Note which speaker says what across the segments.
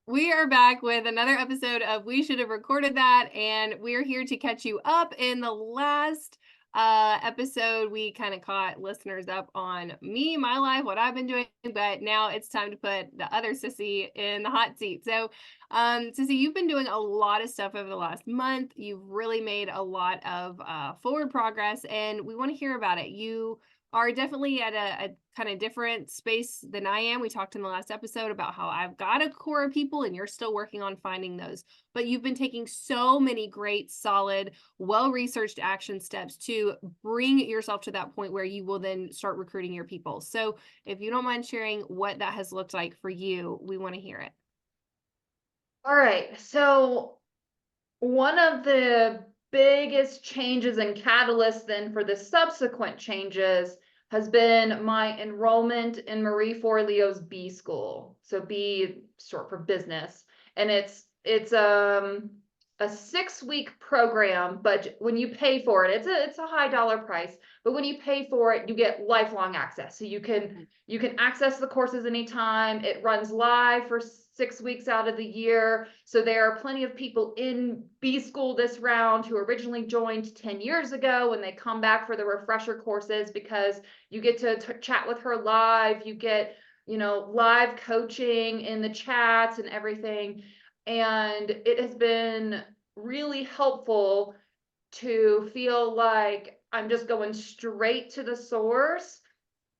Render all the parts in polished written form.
Speaker 1: We are back with another episode of We Should Have Recorded That, and we're here to catch you up. In the last episode, we kind of caught listeners up on me, my life, what I've been doing, but now it's time to put the other Sissy in the hot seat. So, Sissy, you've been doing a lot of stuff over the last month. You've really made a lot of forward progress, and we want to hear about it. You are definitely at a kind of different space than I am. We talked in the last episode about how I've got a core of people and you're still working on finding those. But you've been taking so many great, solid, well-researched action steps to bring yourself to that point where you will then start recruiting your people. So if you don't mind sharing what that has looked like for you, we want to hear it.
Speaker 2: All right. So one of the biggest changes and catalysts then for the subsequent changes has been my enrollment in Marie Forleo's B School. So B short for business. And it's a 6-week program, but when you pay for it, it's a high dollar price. But when you pay for it, you get lifelong access. So you can access the courses anytime. It runs live for 6 weeks out of the year. So there are plenty of people in B School this round who originally joined 10 years ago when they come back for the refresher courses, because you get to chat with her live. You get, live coaching in the chats and everything. And it has been really helpful to feel like I'm just going straight to the source.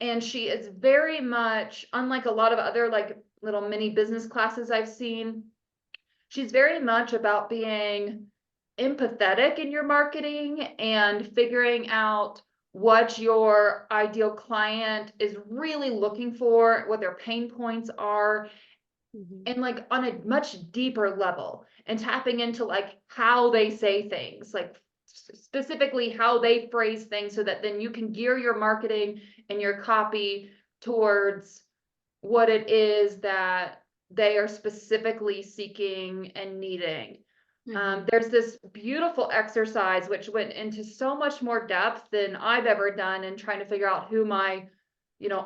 Speaker 2: And she is very much, unlike a lot of other like little mini business classes I've seen, she's very much about being empathetic in your marketing and figuring out what your ideal client is really looking for, what their pain points are,
Speaker 1: Mhm.
Speaker 2: and like on a much deeper level, and tapping into like how they say things, like specifically how they phrase things, so that then you can gear your marketing and your copy towards what it is that they are specifically seeking and needing.
Speaker 1: Mhm.
Speaker 2: There's this beautiful exercise which went into so much more depth than I've ever done in trying to figure out who my,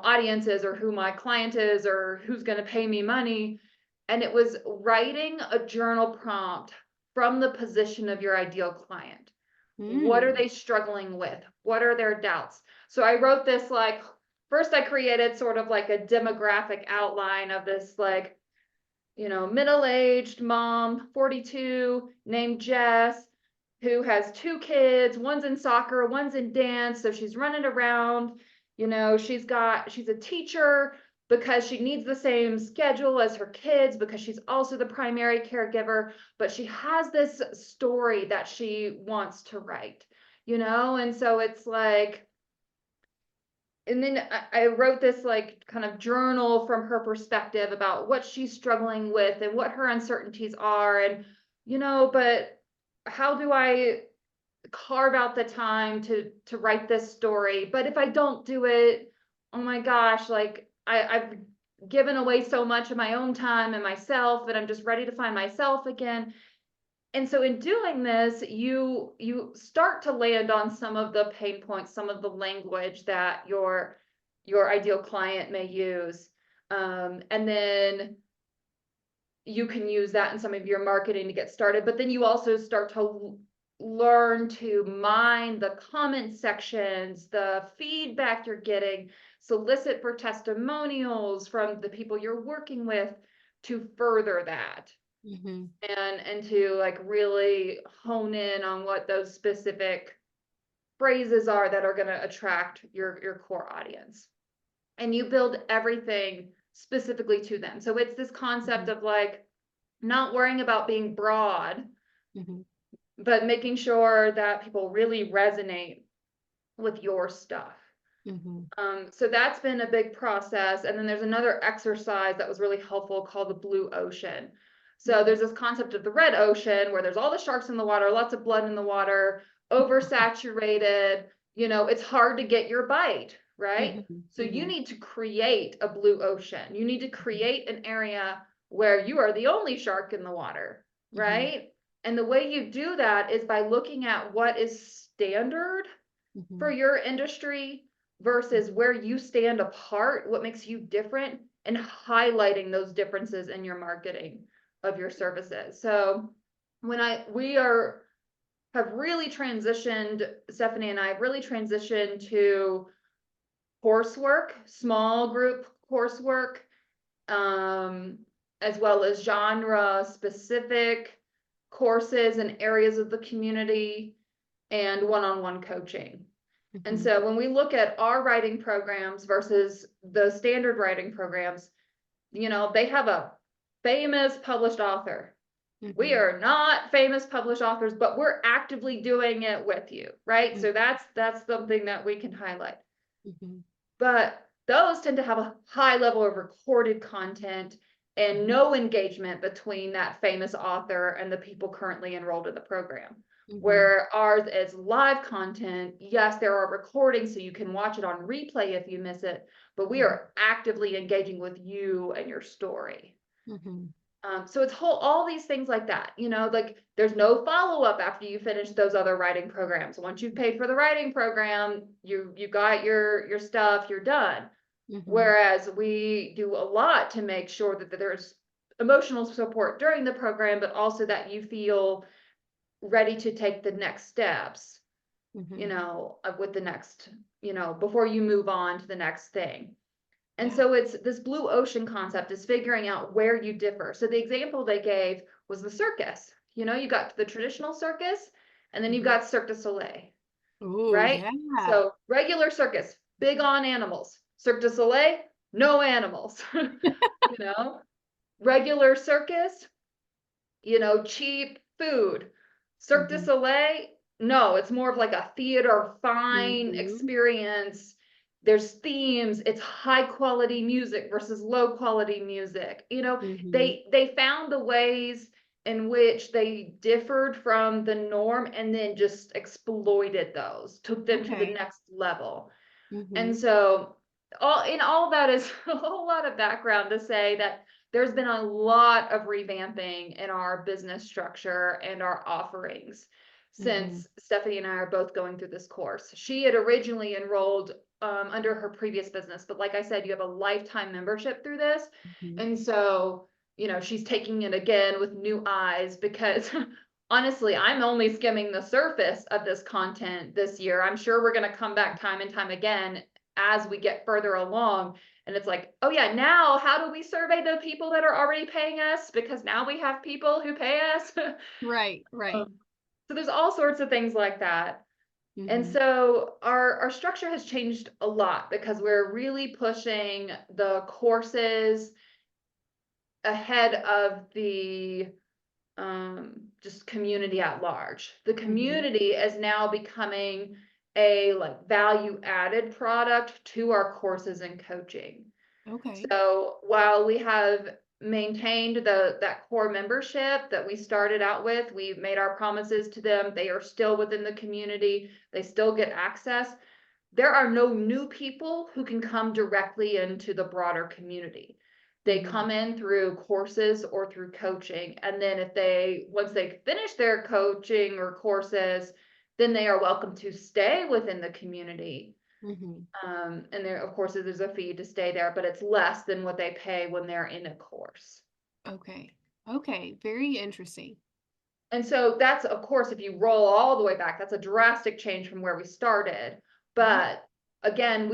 Speaker 2: audience is, or who my client is, or who's going to pay me money. And it was writing a journal prompt from the position of your ideal client. What are
Speaker 1: Mm.
Speaker 2: they struggling with? What are their doubts? So I wrote this, like, first I created sort of like a demographic outline of this, like, middle-aged mom, 42, named Jess, who has 2 kids. One's in soccer, one's in dance. So she's running around. She's a teacher because she needs the same schedule as her kids, because she's also the primary caregiver, but she has this story that she wants to write, and so it's like, and then I wrote this like kind of journal from her perspective about what she's struggling with and what her uncertainties are. And, but how do I carve out the time to write this story? But if I don't do it, oh my gosh, like I've given away so much of my own time and myself, and I'm just ready to find myself again. And so in doing this, you start to land on some of the pain points, some of the language that your ideal client may use. And then you can use that in some of your marketing to get started. But then you also start to learn to mine the comment sections, the feedback you're getting, solicit for testimonials from the people you're working with to further that,
Speaker 1: Mhm.
Speaker 2: and to like really hone in on what those specific phrases are that are going to attract your core audience. And you build everything specifically to them. So it's this concept
Speaker 1: Mhm.
Speaker 2: of like not worrying about being broad,
Speaker 1: Mhm.
Speaker 2: but making sure that people really resonate with your stuff.
Speaker 1: Mhm.
Speaker 2: So that's been a big process. And then there's another exercise that was really helpful called the blue ocean. So
Speaker 1: Mhm.
Speaker 2: there's this concept of the red ocean where there's all the sharks in the water, lots of blood in the water, oversaturated, it's hard to get your bite, right?
Speaker 1: Mhm.
Speaker 2: So you
Speaker 1: Mhm.
Speaker 2: need to create a blue ocean. You need to create an area where you are the only shark in the water,
Speaker 1: Mhm.
Speaker 2: right? And the way you do that is by looking at what is standard for
Speaker 1: Mhm.
Speaker 2: your industry versus where you stand apart, what makes you different, and highlighting those differences in your marketing. of your services. So when have really transitioned, Stephanie and I have really transitioned to coursework, small group coursework, as well as genre specific courses in areas of the community and one-on-one coaching. And so when we look at our writing programs versus the standard writing programs, they have a famous published author. We are not famous published authors, but we're actively doing it with you, right? So that's something that we can highlight. But those tend to have a high level of recorded content and no engagement between that famous author and the people currently enrolled in the program. Where ours is live content. Yes, there are recordings so you can watch it on replay if you miss it, but we are actively engaging with you and your story. So it's all these things like that, like there's no follow-up after you finish those other writing programs. Once you've paid for the writing program, you got your stuff, you're done. Whereas we do a lot to make sure that there's emotional support during the program, but also that you feel ready to take the next steps, with the next, before you move on to the next thing. And so it's this blue ocean concept is figuring out where you differ. So the example they gave was the circus. You got the traditional circus, and then you've got Cirque du Soleil, right? So regular circus, big on animals. Cirque du Soleil, no animals. Regular circus, cheap food. Cirque du Soleil, no, it's more of like a theater fine experience. There's themes, it's high quality music versus low quality music. They found the ways in which they differed from the norm and then just exploited those, took them to the next level. And so all that is a whole lot of background to say that there's been a lot of revamping in our business structure and our offerings since Stephanie and I are both going through this course. She had originally enrolled under her previous business, but like I said, you have a lifetime membership through this. And so, she's taking it again with new eyes because honestly, I'm only skimming the surface of this content this year. I'm sure we're going to come back time and time again as we get further along. And it's like, oh yeah, now how do we survey the people that are already paying us? Because now we have people who pay us.
Speaker 1: Right.
Speaker 2: So there's all sorts of things like that. And so our structure has changed a lot because we're really pushing the courses ahead of the just community at large. The community is now becoming a value added product to our courses and coaching. So while we have maintained that core membership that we started out with, we've made our promises to them. They are still within the community. They still get access. There are no new people who can come directly into the broader community. They come in through courses or through coaching. And then once they finish their coaching or courses, then they are welcome to stay within the community. And there, of course, there's a fee to stay there, but it's less than what they pay when they're in a course.
Speaker 1: Okay. Very interesting.
Speaker 2: And so that's, of course, if you roll all the way back, that's a drastic change from where we started. But again,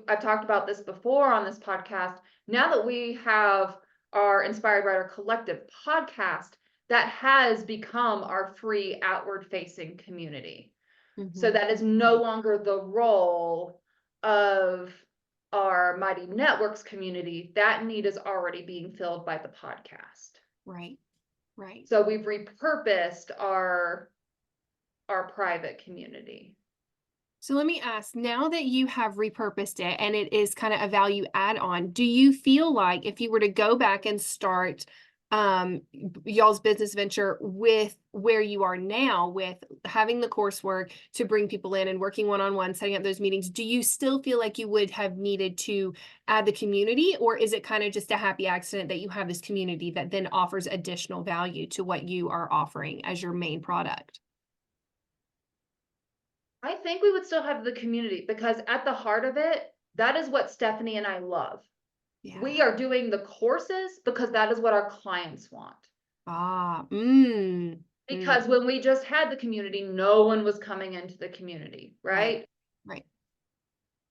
Speaker 2: I've talked about this before on this podcast. Now that we have our Inspired Writer Collective podcast, that has become our free outward facing community. So that is no longer the role of our Mighty Networks community. That need is already being filled by the podcast.
Speaker 1: Right.
Speaker 2: So we've repurposed our private community.
Speaker 1: So let me ask, now that you have repurposed it and it is kind of a value add-on, do you feel like if you were to go back and start y'all's business venture with where you are now with having the coursework to bring people in and working one-on-one, setting up those meetings, do you still feel like you would have needed to add the community, or is it kind of just a happy accident that you have this community that then offers additional value to what you are offering as your main product?
Speaker 2: I think we would still have the community because at the heart of it, that is what Stephanie and I love. We are doing the courses because that is what our clients want.
Speaker 1: Ah,
Speaker 2: Because when we just had the community, no one was coming into the community,
Speaker 1: right,
Speaker 2: right?
Speaker 1: right.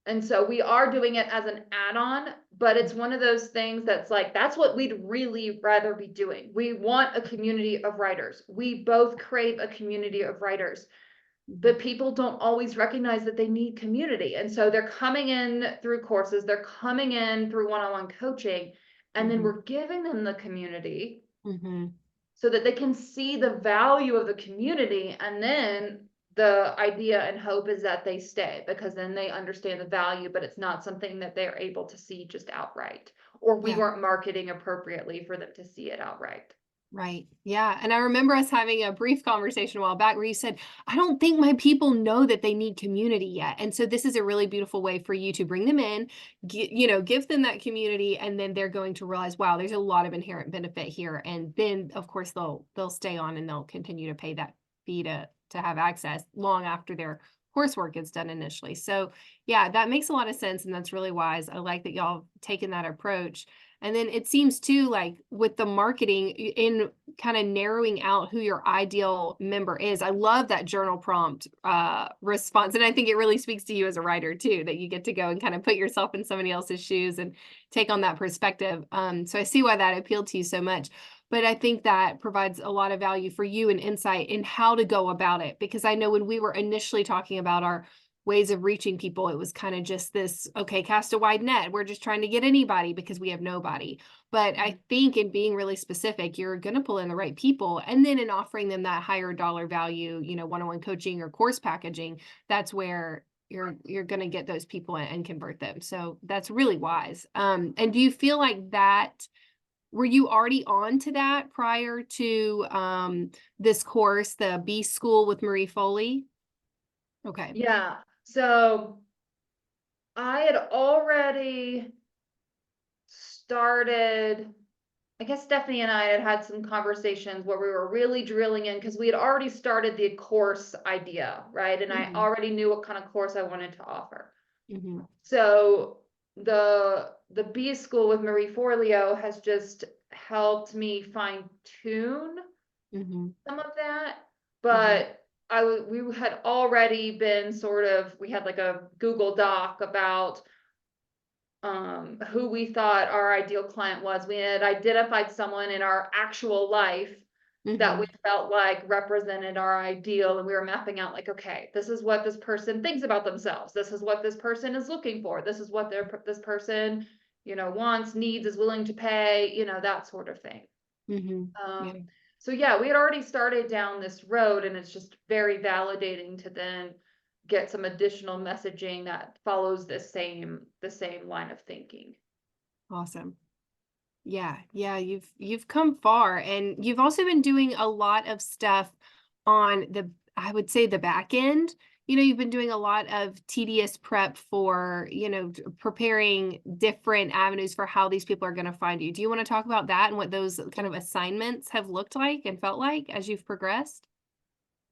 Speaker 2: And so we are doing it as an add-on, but it's one of those things that's like, that's what we'd really rather be doing. We want a community of writers. We both crave a community of writers,
Speaker 1: Mhm,
Speaker 2: but people don't always recognize that they need community. And so they're coming in through courses, they're coming in through one-on-one coaching, and then
Speaker 1: mhm,
Speaker 2: we're giving them the community
Speaker 1: mhm.
Speaker 2: so that they can see the value of the community. And then the idea and hope is that they stay because then they understand the value, but it's not something that they're able to see just outright, or we
Speaker 1: Yeah.
Speaker 2: weren't marketing appropriately for them to see it outright.
Speaker 1: Right. Yeah. And I remember us having a brief conversation a while back where you said, I don't think my people know that they need community yet. And so this is a really beautiful way for you to bring them in, give them that community, and then they're going to realize, wow, there's a lot of inherent benefit here. And then of course they'll stay on and they'll continue to pay that fee to have access long after their coursework is done initially. So yeah, that makes a lot of sense. And that's really wise. I like that y'all have taken that approach. And then it seems too like with the marketing in kind of narrowing out who your ideal member is. I love that journal prompt response. And I think it really speaks to you as a writer too, that you get to go and kind of put yourself in somebody else's shoes and take on that perspective. So I see why that appealed to you so much. But I think that provides a lot of value for you and insight in how to go about it. Because I know when we were initially talking about our ways of reaching people, it was kind of just this, okay, cast a wide net. We're just trying to get anybody because we have nobody. But I think in being really specific, you're going to pull in the right people. And then in offering them that higher dollar value, one-on-one coaching or course packaging, that's where you're going to get those people and convert them. So that's really wise. And do you feel like that were you already on to that prior to this course, the B School with Marie Foley? Okay.
Speaker 2: Yeah. So I had already started, I guess Stephanie and I had had some conversations where we were really drilling in because we had already started the course idea, right? And I
Speaker 1: Mhm.
Speaker 2: already knew what kind of course I wanted to offer.
Speaker 1: Mhm.
Speaker 2: So the B School with Marie Forleo has just helped me fine tune
Speaker 1: Mhm.
Speaker 2: some of that,
Speaker 1: Mhm.
Speaker 2: but we had already been we had like a Google Doc about who we thought our ideal client was. We had identified someone in our actual life that we
Speaker 1: Mhm.
Speaker 2: felt like represented our ideal, and we were mapping out like, okay, this is what this person thinks about themselves, this is what this person is looking for, this is what this person, wants, needs, is willing to pay, that sort of thing.
Speaker 1: Mhm. Yeah.
Speaker 2: So yeah, we had already started down this road, and it's just very validating to then get some additional messaging that follows the same line of thinking.
Speaker 1: Awesome. Yeah. Yeah. You've come far, and you've also been doing a lot of stuff on I would say the back end. You've been doing a lot of tedious prep for, preparing different avenues for how these people are going to find you. Do you want to talk about that and what those kind of assignments have looked like and felt like as you've progressed?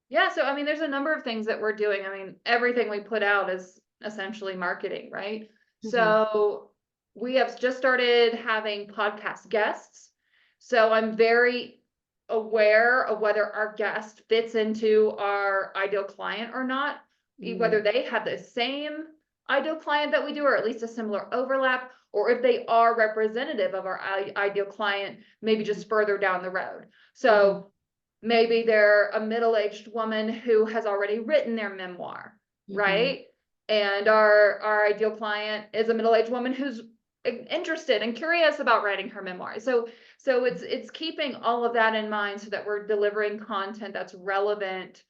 Speaker 2: Yeah, so I mean, there's a number of things that we're doing. I mean, everything we put out is essentially marketing, right?
Speaker 1: Mhm.
Speaker 2: So we have just started having podcast guests. So I'm very aware of whether our guest fits into our ideal client or not, whether
Speaker 1: Mm.
Speaker 2: they have the same ideal client that we do, or at least a similar overlap, or if they are representative of our ideal client, maybe
Speaker 1: Mhm.
Speaker 2: just further down the road.
Speaker 1: Mhm.
Speaker 2: So maybe they're a middle-aged woman who has already written their memoir,
Speaker 1: Mhm.
Speaker 2: right? And our ideal client is a middle-aged woman who's interested and curious about writing her memoir. So it's keeping all of that in mind so that we're delivering content that's relevant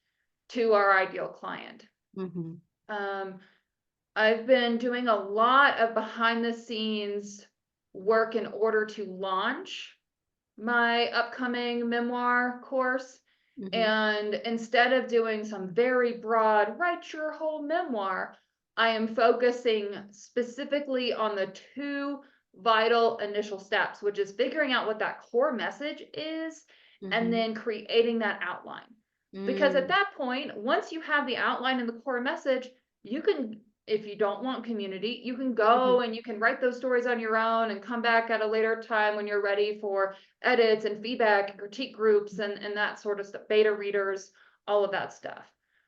Speaker 2: to our ideal client.
Speaker 1: Mhm.
Speaker 2: Um, I've been doing a lot of behind the scenes work in order to launch my upcoming memoir course.
Speaker 1: Mhm.
Speaker 2: And instead of doing some very broad, write your whole memoir, I am focusing specifically on the two vital initial steps, which is figuring out what that core message is and
Speaker 1: Mhm.
Speaker 2: then creating that outline. Because at
Speaker 1: Mm.
Speaker 2: that point, once you have the outline and the core message, you can if you don't want community, you can go and you can write those stories on your own and come back at a later time when you're ready for edits and feedback and critique groups and that sort of stuff, beta readers, all of that stuff.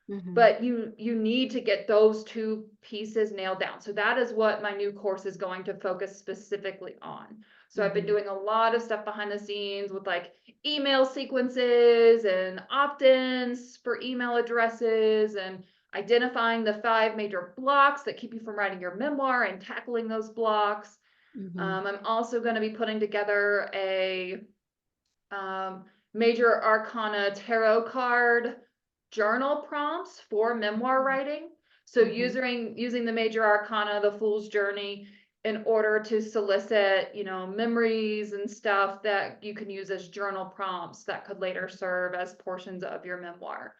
Speaker 2: But you need to get those two pieces nailed down. So that is what my new course is going to focus specifically on. So I've been doing a lot of stuff behind the scenes with like email sequences and opt-ins for email addresses and identifying the 5 major blocks that keep you from writing your memoir and tackling those blocks. I'm also going to be putting together a major arcana tarot card journal prompts for memoir writing. So using the major arcana, the Fool's Journey, in order to solicit, you know, memories and stuff that you can use as journal prompts that could later serve as portions of your memoir.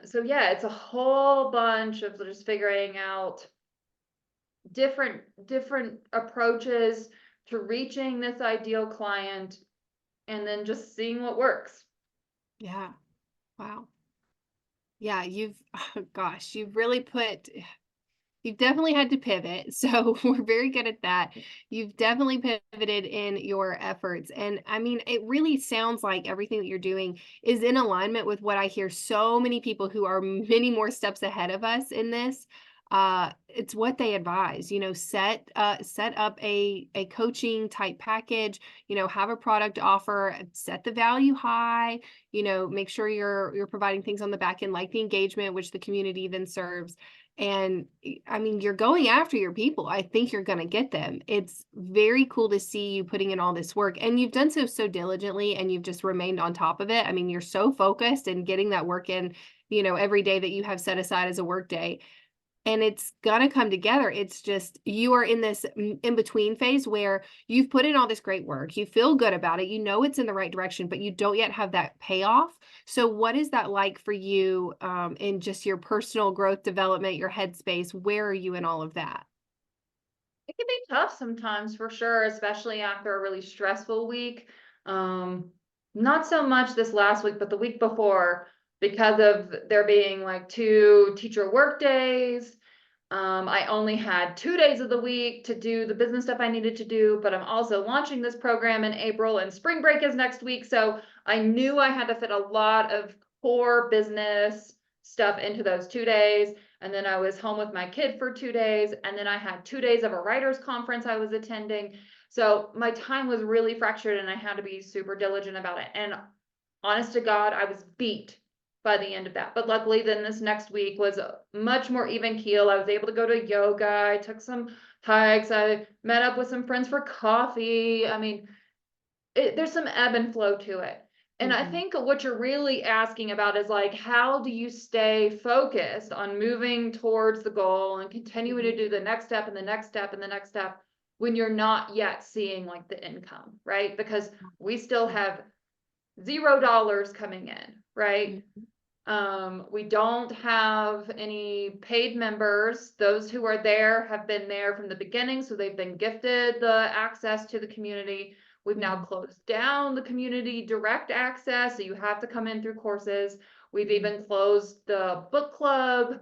Speaker 2: So yeah, it's a whole bunch of just figuring out different approaches to reaching this ideal client and then just seeing what works.
Speaker 1: Yeah. Wow. Yeah, gosh, you've really you've definitely had to pivot. So we're very good at that. You've definitely pivoted in your efforts. And I mean, it really sounds like everything that you're doing is in alignment with what I hear so many people who are many more steps ahead of us in this. It's what they advise, set up a coaching type package, have a product offer, set the value high, make sure you're providing things on the back end like the engagement, which the community then serves. And I mean, you're going after your people. I think you're going to get them. It's very cool to see you putting in all this work, and you've done so diligently, and you've just remained on top of it. I mean, you're so focused and getting that work in, every day that you have set aside as a work day. And it's gonna come together. It's just you are in this in between phase where you've put in all this great work. You feel good about it. You know it's in the right direction, but you don't yet have that payoff. So, what is that like for you in just your personal growth development, your headspace? Where are you in all of that?
Speaker 2: It can be tough sometimes for sure, especially after a really stressful week. Not so much this last week, but the week before, because of there being like 2 teacher work days. I only had 2 days of the week to do the business stuff I needed to do, but I'm also launching this program in April and spring break is next week. So I knew I had to fit a lot of core business stuff into those 2 days. And then I was home with my kid for 2 days. And then I had 2 days of a writers conference I was attending. So my time was really fractured and I had to be super diligent about it. And honest to God, I was beat by the end of that. But luckily, then this next week was a much more even keel. I was able to go to yoga. I took some hikes. I met up with some friends for coffee. I mean, there's some ebb and flow to it. And I think what you're really asking about is like, how do you stay focused on moving towards the goal and continuing to do the next step and the next step and the next step when you're not yet seeing like the income, right? Because we still have $0 coming in, right? We don't have any paid members. Those who are there have been there from the beginning, so they've been gifted the access to the community. We've now closed down the community direct access, so you have to come in through courses. We've even closed the book club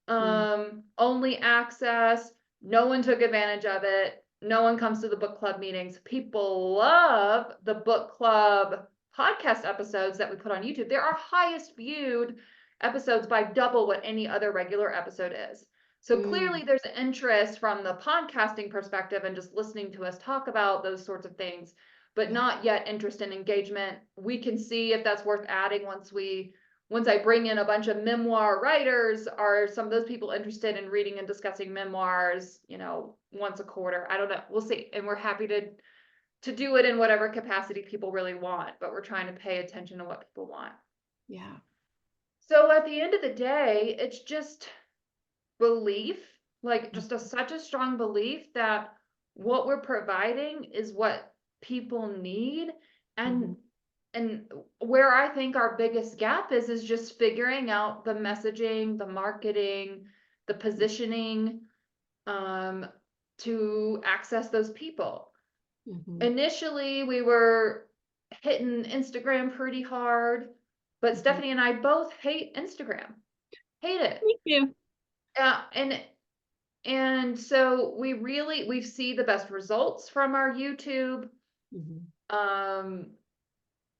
Speaker 2: only access. No one took advantage of it. No one comes to the book club meetings. People love the book club podcast episodes that we put on YouTube. They're our highest viewed episodes by double what any other regular episode is. So clearly there's interest from the podcasting perspective and just listening to us talk about those sorts of things, but not yet interest in engagement. We can see if that's worth adding once I bring in a bunch of memoir writers. Are some of those people interested in reading and discussing memoirs, once a quarter? I don't know. We'll see. And we're happy to do it in whatever capacity people really want, but we're trying to pay attention to what people want.
Speaker 1: Yeah.
Speaker 2: So at the end of the day, it's just belief, like just such a strong belief that what we're providing is what people need. And where I think our biggest gap is just figuring out the messaging, the marketing, the positioning, to access those people. Initially, we were hitting Instagram pretty hard, but Stephanie and I both hate Instagram. Hate it.
Speaker 1: Me too.
Speaker 2: And so we see the best results from our YouTube. Um,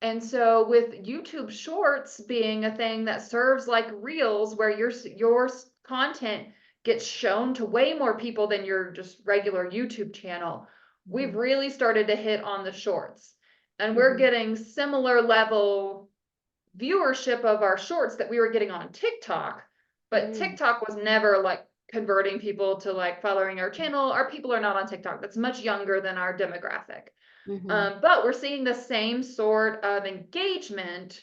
Speaker 2: and so with YouTube Shorts being a thing that serves like Reels, where your content gets shown to way more people than your just regular YouTube channel, we've really started to hit on the Shorts, and we're getting similar level viewership of our Shorts that we were getting on TikTok, but TikTok was never like converting people to like following our channel. Our people are not on TikTok. That's much younger than our demographic. But we're seeing the same sort of engagement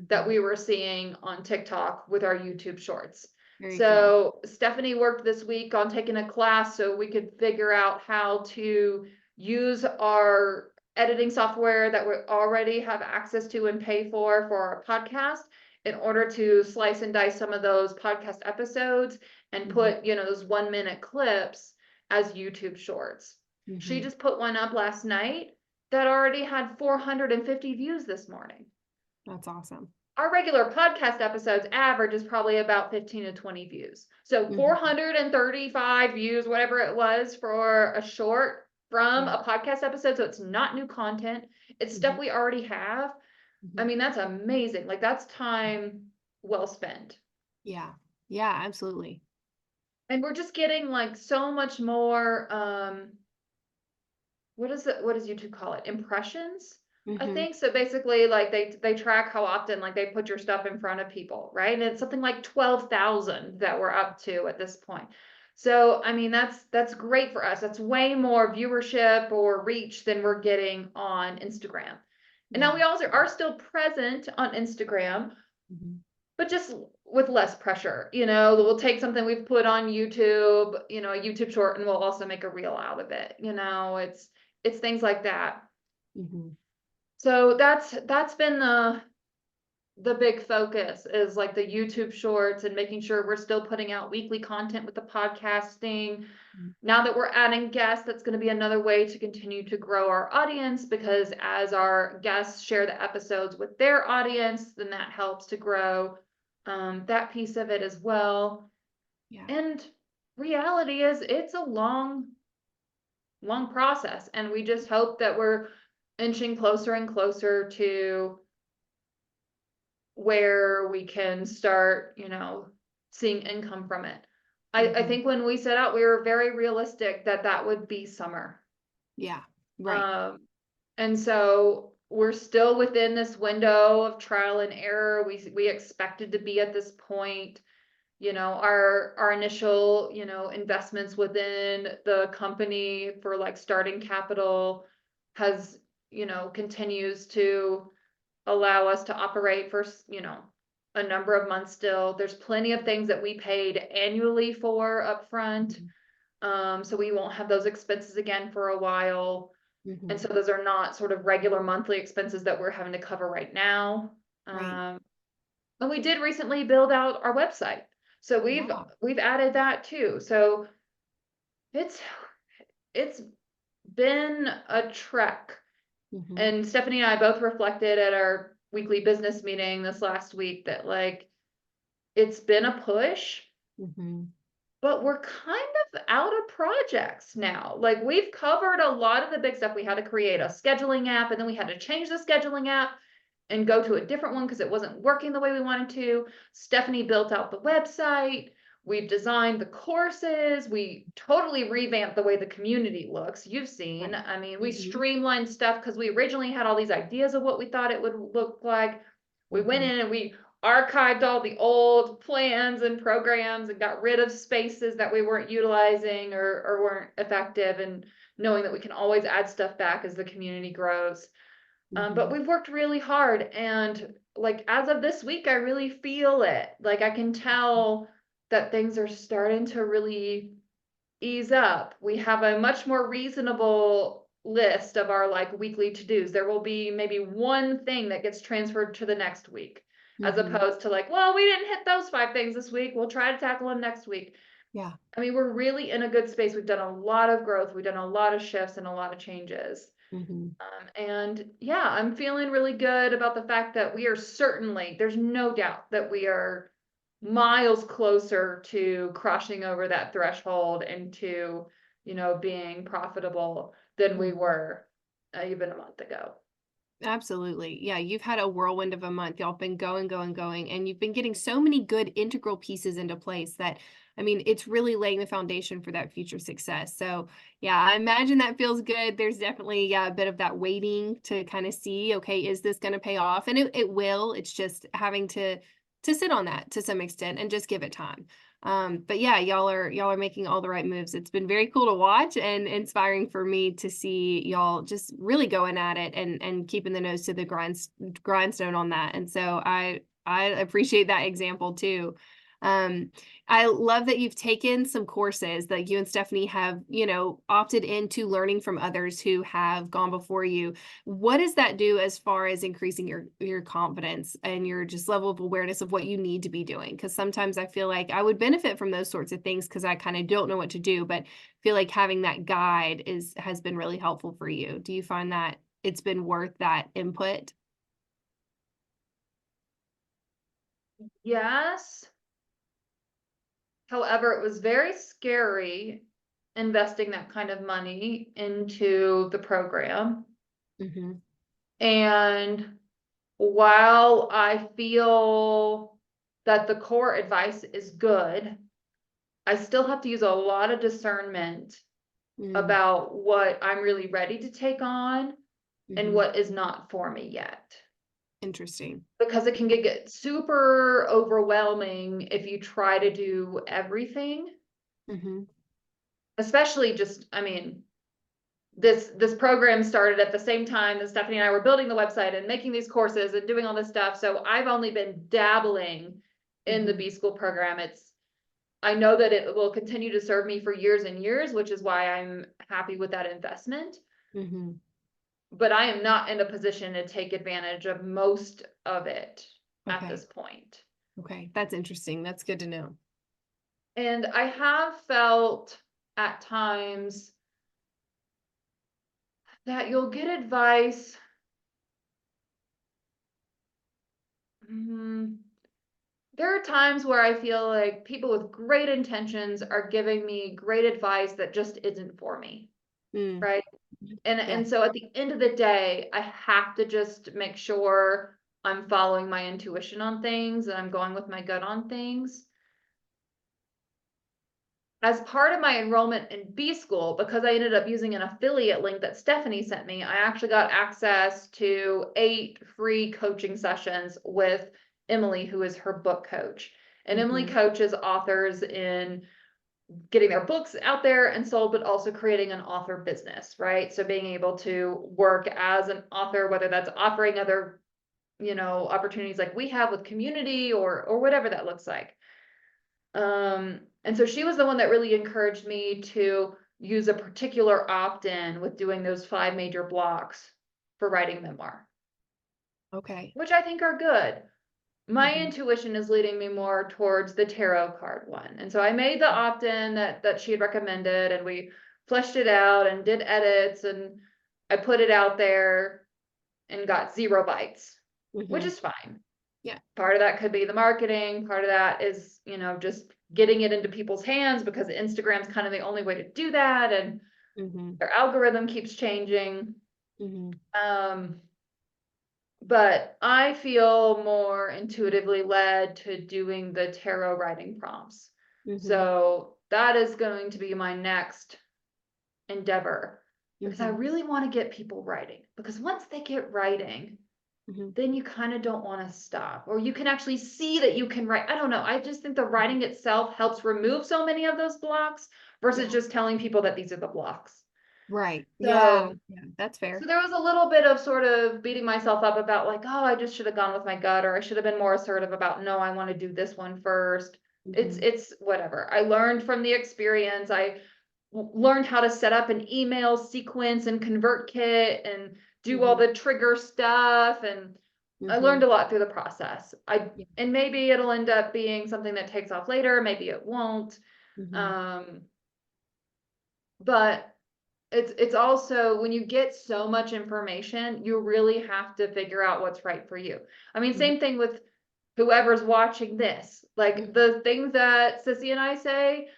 Speaker 2: that we were seeing on TikTok with our YouTube Shorts.
Speaker 1: Very cool.
Speaker 2: So Stephanie worked this week on taking a class so we could figure out how to use our editing software that we already have access to and pay for our podcast in order to slice and dice some of those podcast episodes and put, those 1-minute clips as YouTube Shorts. She just put one up last night that already had 450 views this morning.
Speaker 1: That's awesome.
Speaker 2: Our regular podcast episodes average is probably about 15 to 20 views. So 435 views, whatever it was, for a short from a podcast episode. So it's not new content. It's stuff we already have. I mean, that's amazing. Like, that's time well spent.
Speaker 1: Yeah. Yeah, absolutely.
Speaker 2: And we're just getting like so much more, what does YouTube call it? Impressions? I think so. Basically, like they track how often like they put your stuff in front of people, right? And it's something like 12,000 that we're up to at this point. So I mean, that's great for us. That's way more viewership or reach than we're getting on Instagram. And now we also are still present on Instagram, but just with less pressure. We'll take something we've put on YouTube, a YouTube short, and we'll also make a reel out of it. It's things like that. So that's been the big focus, is like the YouTube shorts and making sure we're still putting out weekly content with the podcasting. Now that we're adding guests, that's going to be another way to continue to grow our audience, because as our guests share the episodes with their audience, then that helps to grow that piece of it as well. And reality is, it's a long process, and we just hope that we're inching closer and closer to where we can start, seeing income from it. I think when we set out, we were very realistic that would be summer.
Speaker 1: Yeah, right.
Speaker 2: And so we're still within this window of trial and error. We expected to be at this point. Our initial, investments within the company for like starting capital has, continues to allow us to operate for, a number of months still. There's plenty of things that we paid annually for upfront. So we won't have those expenses again for a while. And so those are not sort of regular monthly expenses that we're having to cover right now. And we did recently build out our website. So we've added that too. So it's been a trek. And Stephanie and I both reflected at our weekly business meeting this last week that like it's been a push, but we're kind of out of projects now. Like, we've covered a lot of the big stuff. We had to create a scheduling app, and then we had to change the scheduling app and go to a different one because it wasn't working the way we wanted to. Stephanie built out the website. We've designed the courses. We totally revamped the way the community looks. You've seen. I mean, we streamlined stuff because we originally had all these ideas of what we thought it would look like. We went in and we archived all the old plans and programs and got rid of spaces that we weren't utilizing or weren't effective, and knowing that we can always add stuff back as the community grows. But we've worked really hard, and like as of this week, I really feel it. Like, I can tell that things are starting to really ease up. We have a much more reasonable list of our like weekly to-dos. There will be maybe one thing that gets transferred to the next week, as opposed to like, well, we didn't hit those 5 things this week, we'll try to tackle them next week. I mean, we're really in a good space. We've done a lot of growth. We've done a lot of shifts and a lot of changes. And yeah, I'm feeling really good about the fact that we are certainly, there's no doubt that we are miles closer to crossing over that threshold and to, being profitable than we
Speaker 1: Mhm.
Speaker 2: were even a month ago.
Speaker 1: Absolutely. Yeah, you've had a whirlwind of a month. Y'all been going, going, going, and you've been getting so many good integral pieces into place that, I mean, it's really laying the foundation for that future success. So, yeah, I imagine that feels good. There's definitely, yeah, a bit of that waiting to kind of see, okay, is this going to pay off? And it will. It's just having to sit on that to some extent and just give it time. But yeah, y'all are making all the right moves. It's been very cool to watch and inspiring for me to see y'all just really going at it and keeping the nose to the grindstone on that. And so I appreciate that example too. Um, I love that you've taken some courses that you and Stephanie have, opted into learning from others who have gone before you. What does that do as far as increasing your confidence and your just level of awareness of what you need to be doing? Because sometimes I feel like I would benefit from those sorts of things because I kind of don't know what to do, but feel like having that guide has been really helpful for you. Do you find that it's been worth that input?
Speaker 2: Yes. However, it was very scary investing that kind of money into the program.
Speaker 1: Hmm.
Speaker 2: And while I feel that the core advice is good, I still have to use a lot of discernment
Speaker 1: Mm,
Speaker 2: about what I'm really ready to take on and
Speaker 1: hmm.
Speaker 2: what is not for me yet.
Speaker 1: Interesting.
Speaker 2: Because it can get super overwhelming if you try to do everything,
Speaker 1: Hmm.
Speaker 2: especially just, I mean, this program started at the same time that Stephanie and I were building the website and making these courses and doing all this stuff. So I've only been dabbling in the
Speaker 1: Hmm.
Speaker 2: B School program. I know that it will continue to serve me for years and years, which is why I'm happy with that investment.
Speaker 1: Hmm.
Speaker 2: But I am not in a position to take advantage of most of it at
Speaker 1: Okay.
Speaker 2: this point.
Speaker 1: Okay. That's interesting. That's good to know.
Speaker 2: And I have felt at times that you'll get advice. mm, There are times where I feel like people with great intentions are giving me great advice that just isn't for me,
Speaker 1: Mm,
Speaker 2: right? And
Speaker 1: yeah.
Speaker 2: and so at the end of the day, I have to just make sure I'm following my intuition on things and I'm going with my gut on things. As part of my enrollment in B school, because I ended up using an affiliate link that Stephanie sent me, I actually got access to 8 free coaching sessions with Emily, who is her book coach. And Emily
Speaker 1: Hmm.
Speaker 2: coaches authors in getting their books out there and sold, but also creating an author business, right? So being able to work as an author, whether that's offering other, opportunities like we have with community or whatever that looks like. And so she was the one that really encouraged me to use a particular opt-in with doing those 5 major blocks for writing memoir,
Speaker 1: Okay.
Speaker 2: which I think are good. My
Speaker 1: Hmm.
Speaker 2: intuition is leading me more towards the tarot card one. And so I made the opt-in that she had recommended and we fleshed it out and did edits and I put it out there and got 0 bites, which
Speaker 1: Hmm.
Speaker 2: is fine.
Speaker 1: Yeah.
Speaker 2: Part of that could be the marketing, part of that is, just getting it into people's hands because Instagram's kind of the only way to do that and
Speaker 1: Hmm.
Speaker 2: their algorithm keeps changing.
Speaker 1: Hmm.
Speaker 2: Um, but I feel more intuitively led to doing the tarot writing prompts.
Speaker 1: Hmm.
Speaker 2: So that is going to be my next endeavor because I
Speaker 1: Hmm.
Speaker 2: really want to get people writing. Because once they get writing,
Speaker 1: Hmm.
Speaker 2: then you kind of don't want to stop, or you can actually see that you can write. I don't know. I just think the
Speaker 1: Hmm.
Speaker 2: writing itself helps remove so many of those blocks versus
Speaker 1: Yeah.
Speaker 2: just telling people that these are the blocks.
Speaker 1: Right. Yeah.
Speaker 2: So
Speaker 1: Yeah. That's
Speaker 2: so
Speaker 1: fair.
Speaker 2: there was a little bit of sort of beating myself up about like, oh, I just should have gone with my gut, or I should have been more assertive about, no, I want to do this one first. It's
Speaker 1: Hmm.
Speaker 2: it's whatever. I learned from the experience. I learned how to set up an email sequence and ConvertKit and do all
Speaker 1: Hmm.
Speaker 2: the trigger stuff, and I
Speaker 1: Hmm.
Speaker 2: learned a lot through the process.
Speaker 1: Yeah.
Speaker 2: And maybe it'll end up being something that takes off later, maybe it won't.
Speaker 1: Hmm.
Speaker 2: Um, but it's also when you get so much information, you really have to figure out what's right for you. I mean,
Speaker 1: Hmm.
Speaker 2: same thing with whoever's watching this. Like
Speaker 1: Mhm.
Speaker 2: the things that Sissy and I say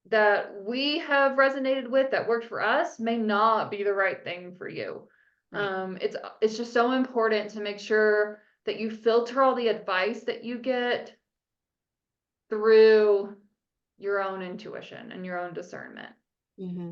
Speaker 2: that we have resonated with that worked for us may not be the right thing for you.
Speaker 1: Right.
Speaker 2: It's just so important to make sure that you filter all the advice that you get through your own intuition and your own discernment.
Speaker 1: Hmm.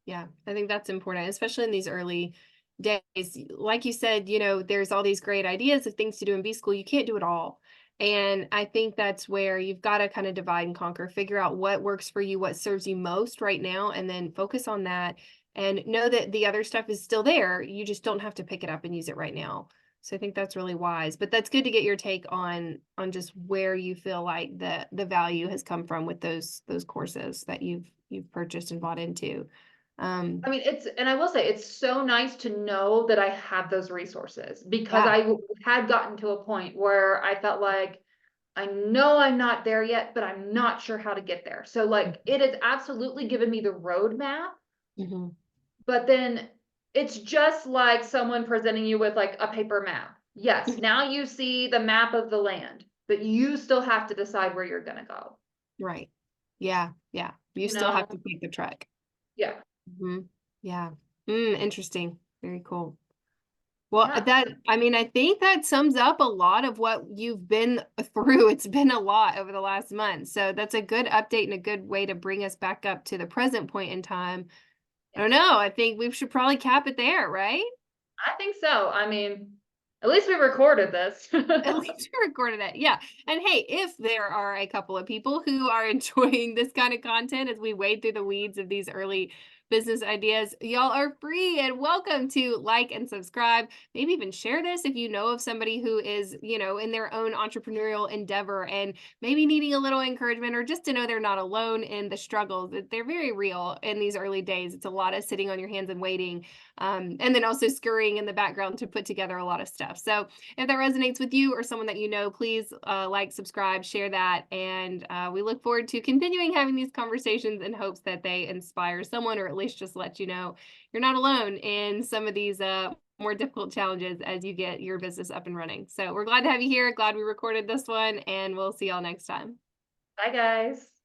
Speaker 1: Yeah, I think that's important, especially in these early days. Like you said, there's all these great ideas of things to do in B school. You can't do it all. And I think that's where you've got to kind of divide and conquer, figure out what works for you, what serves you most right now, and then focus on that and know that the other stuff is still there. You just don't have to pick it up and use it right now. So I think that's really wise. But that's good to get your take on just where you feel like the value has come from with those courses that you've purchased and bought into. Um,
Speaker 2: I mean, and I will say it's so nice to know that I have those resources because
Speaker 1: yeah.
Speaker 2: had gotten to a point where I felt like I know I'm not there yet, but I'm not sure how to get there. So like it has absolutely given me the roadmap,
Speaker 1: Mm-hmm.
Speaker 2: but then it's just like someone presenting you with like a paper map. Yes, now you see the map of the land, but you still have to decide where you're gonna go.
Speaker 1: Right. Yeah. Yeah. You
Speaker 2: You
Speaker 1: still
Speaker 2: know?
Speaker 1: have to take the trek.
Speaker 2: Yeah.
Speaker 1: Hmm. Yeah. Interesting. Very cool. Well,
Speaker 2: Yeah.
Speaker 1: I mean, I think that sums up a lot of what you've been through. It's been a lot over the last month. So that's a good update and a good way to bring us back up to the present point in time. I
Speaker 2: Yeah.
Speaker 1: don't know. I think we should probably cap it there, right?
Speaker 2: I think so. I mean, at least we recorded this.
Speaker 1: At least we recorded it. Yeah. And hey, if there are a couple of people who are enjoying this kind of content as we wade through the weeds of these early business ideas, y'all are free and welcome to like and subscribe. Maybe even share this if you know of somebody who is, in their own entrepreneurial endeavor and maybe needing a little encouragement or just to know they're not alone in the struggles. That they're very real in these early days. It's a lot of sitting on your hands and waiting, and then also scurrying in the background to put together a lot of stuff. So if that resonates with you or someone that you know, please like, subscribe, share that. And we look forward to continuing having these conversations in hopes that they inspire someone or at least just let you know you're not alone in some of these more difficult challenges as you get your business up and running. So we're glad to have you here. Glad we recorded this one, and we'll see y'all next time.
Speaker 2: Bye, guys.